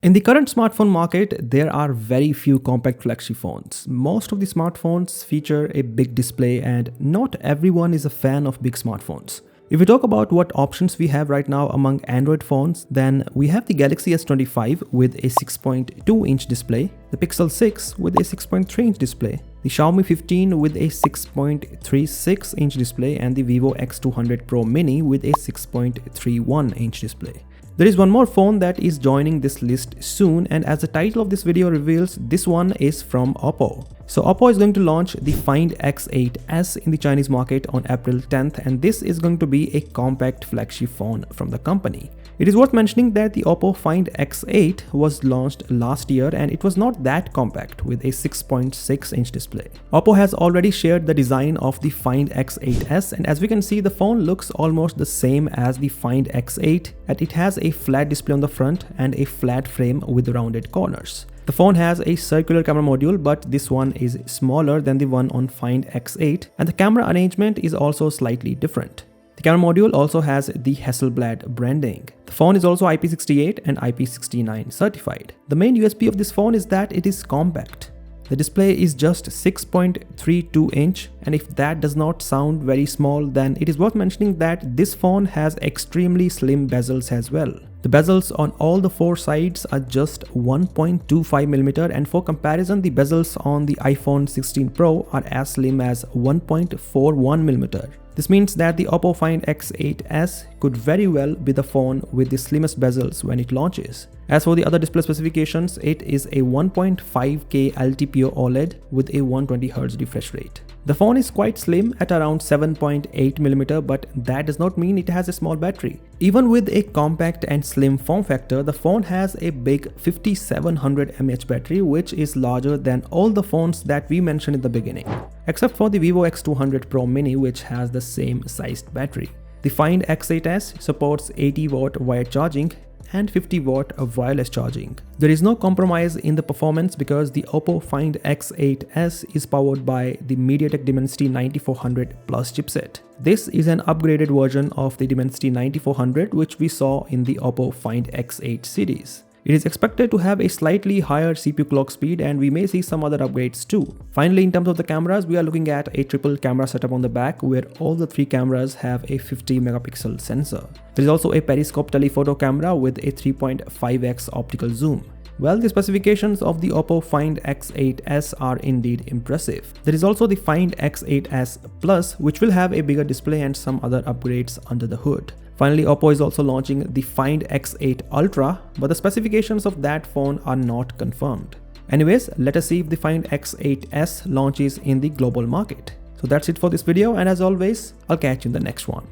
In the current smartphone market, there are very few compact flagship phones. Most of the smartphones feature a big display and not everyone is a fan of big smartphones. If we talk about what options we have right now among Android phones, then we have the Galaxy S25 with a 6.2-inch display, the Pixel 6 with a 6.3-inch display, the Xiaomi 15 with a 6.36-inch display, and the Vivo X200 Pro Mini with a 6.31-inch display. There is one more phone that is joining this list soon, and as the title of this video reveals, this one is from Oppo. So Oppo is going to launch the Find X8s in the Chinese market on April 10th, and this is going to be a compact flagship phone from the company. It is worth mentioning that the Oppo Find X8 was launched last year and it was not that compact with a 6.6-inch display. Oppo has already shared the design of the Find X8s, and as we can see, the phone looks almost the same as the Find X8, and it has a flat display on the front and a flat frame with rounded corners. The phone has a circular camera module, but this one is smaller than the one on Find X8, and the camera arrangement is also slightly different. The camera module also has the Hasselblad branding. The phone is also IP68 and IP69 certified. The main USP of this phone is that it is compact. The display is just 6.32 inch, and if that does not sound very small, then it is worth mentioning that this phone has extremely slim bezels as well. The bezels on all the four sides are just 1.25mm, and for comparison, the bezels on the iPhone 16 Pro are as slim as 1.41mm. This means that the Oppo Find X8s could very well be the phone with the slimmest bezels when it launches. As for the other display specifications, it is a 1.5K LTPO OLED with a 120Hz refresh rate. The phone is quite slim at around 7.8mm, but that does not mean it has a small battery. Even with a compact and slim form factor, the phone has a big 5700 mAh battery, which is larger than all the phones that we mentioned in the beginning, except for the Vivo X200 Pro Mini, which has the same sized battery. The Find X8s supports 80W wired charging and 50W of wireless charging. There is no compromise in the performance because the Oppo Find X8s is powered by the MediaTek Dimensity 9400 Plus chipset. This is an upgraded version of the Dimensity 9400 which we saw in the Oppo Find X8 series. It is expected to have a slightly higher CPU clock speed, and we may see some other upgrades too. Finally, in terms of the cameras, we are looking at a triple camera setup on the back where all the three cameras have a 50 megapixel sensor. There is also a periscope telephoto camera with a 3.5x optical zoom. Well, the specifications of the Oppo Find X8s are indeed impressive. There is also the Find X8s Plus, which will have a bigger display and some other upgrades under the hood. Finally, Oppo is also launching the Find X8 Ultra, but the specifications of that phone are not confirmed. Anyways, let us see if the Find X8s launches in the global market. So that's it for this video, and as always, I'll catch you in the next one.